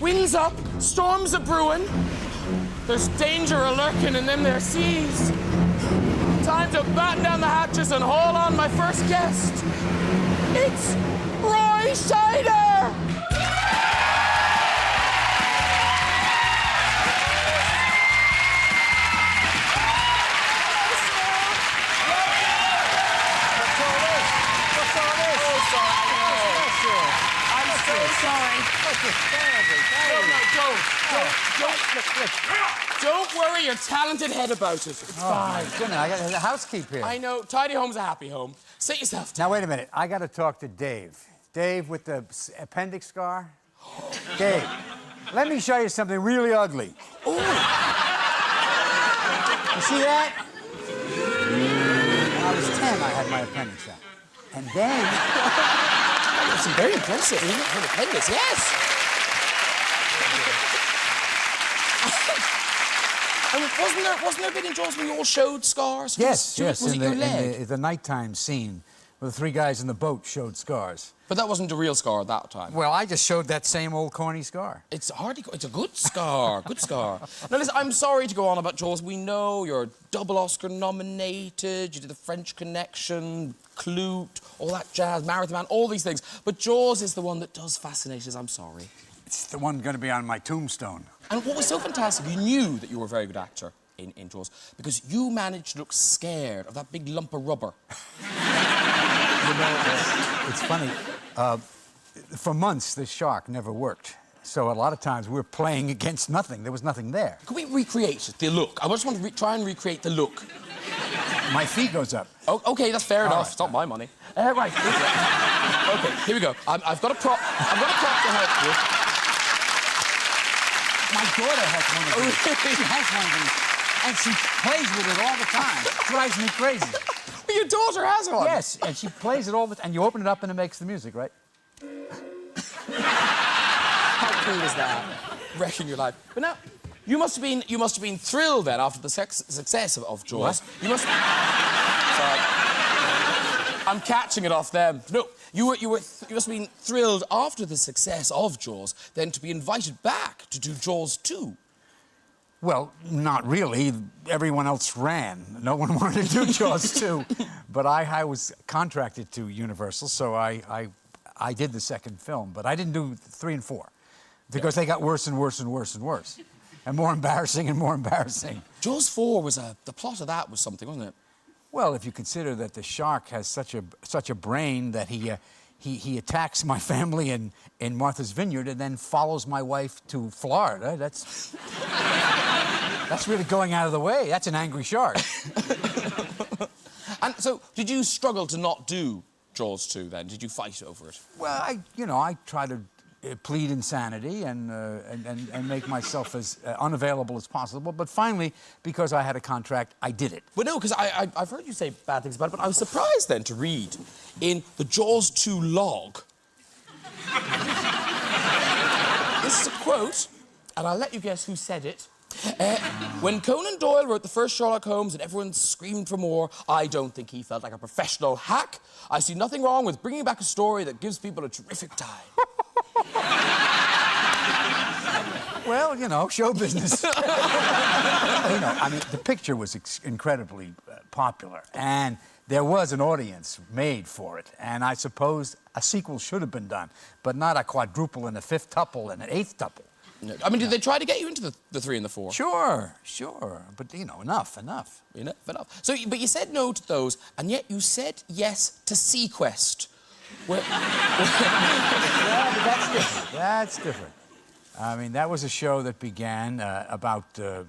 Winds up, storms a-brewing. There's danger a-lurking in them there seas. Time to batten down the hatches and haul on my first guest. It's Scheider! Don't worry your talented head about it. It's fine. Goodness, I got a housekeep here. I know. Tidy home's a happy home. Sit yourself down. Now, wait a minute. I got to talk to Dave. Dave with the appendix scar. Dave, let me show you something really ugly. Ooh. You see that? When I was 10, I had my appendix out. And then... That's very impressive. Her appendix, yes. And wasn't there a bit in Jaws where you all showed scars? Yes, yes. Was it your leg? In the nighttime scene where the three guys in the boat showed scars. But that wasn't a real scar at that time. Well, I just showed that same old corny scar. It's a good scar, good scar. Now, listen, I'm sorry to go on about Jaws. We know you're double Oscar nominated, you did The French Connection, Clute, all that jazz, Marathon Man, all these things. But Jaws is the one that does fascinate us, I'm sorry. It's the one going to be on my tombstone. And what was so fantastic, you knew that you were a very good actor in Jaws because you managed to look scared of that big lump of rubber. You know, it's funny. For months, this shark never worked. So a lot of times we were playing against nothing. There was nothing there. Can we recreate the look? I just want to try and recreate the look. My fee goes up. Oh, OK, that's fair enough. Right. It's not my money. Right. OK, here we go. I've got a prop. I've got a prop to help you. My daughter has one of these. She has one of these. And she plays with it all the time. It drives me crazy. Well, your daughter has one? Yes, and she plays it all the time. And you open it up and it makes the music, right? How cool is that? Wrecking your life. But now, you must have been thrilled then after the success of Jaws. What? You must... Sorry. I'm catching it off them. No, you must have been thrilled after the success of Jaws then to be invited back to do Jaws 2. Well, not really. Everyone else ran. No one wanted to do Jaws 2. But I was contracted to Universal, so I did the second film. But I didn't do 3 and 4 because they got worse and worse and worse and worse. And more embarrassing and more embarrassing. Jaws 4 was the plot of that was something, wasn't it? Well, if you consider that the shark has such a brain that he attacks my family in Martha's Vineyard and then follows my wife to Florida, that's really going out of the way. That's an angry shark. And so, did you struggle to not do Jaws 2 then? Did you fight over it? Well, I try to plead insanity and make myself as unavailable as possible. But finally, because I had a contract, I did it. Well, no, because I've heard you say bad things about it, but I was surprised then to read in the Jaws 2 log. This is a quote, and I'll let you guess who said it. When Conan Doyle wrote the first Sherlock Holmes and everyone screamed for more, I don't think he felt like a professional hack. I see nothing wrong with bringing back a story that gives people a terrific time. Well, you know, show business. I mean, the picture was incredibly popular, and there was an audience made for it, and I suppose a sequel should have been done, but not a quadruple and a fifth tuple and an eighth tuple. No. I mean, did they try to get you into the 3 and the 4? Sure, but, enough. Enough. So, but you said no to those, and yet you said yes to Sequest. Yeah, but that's different. I mean, that was a show that began about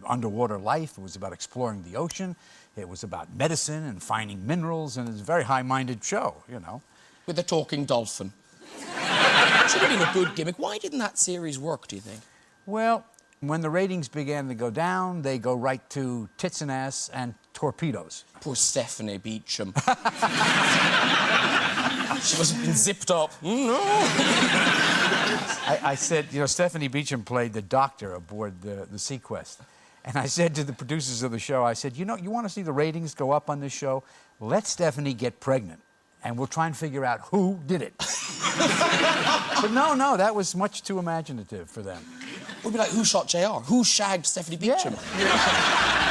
underwater life. It was about exploring the ocean. It was about medicine and finding minerals, and it was a very high-minded show, you know. With a talking dolphin. It should have been a good gimmick. Why didn't that series work, do you think? Well, when the ratings began to go down, they go right to tits and ass and torpedoes. Poor Stephanie Beacham. She must have been zipped up. No. I said, you know, Stephanie Beacham played the doctor aboard the Sequest. And I said to the producers of the show, I said, you know, you want to see the ratings go up on this show? Let Stephanie get pregnant. and we'll try and figure out who did it. But no, that was much too imaginative for them. We'd be like, who shot JR? Who shagged Stephanie Beacham? Yeah.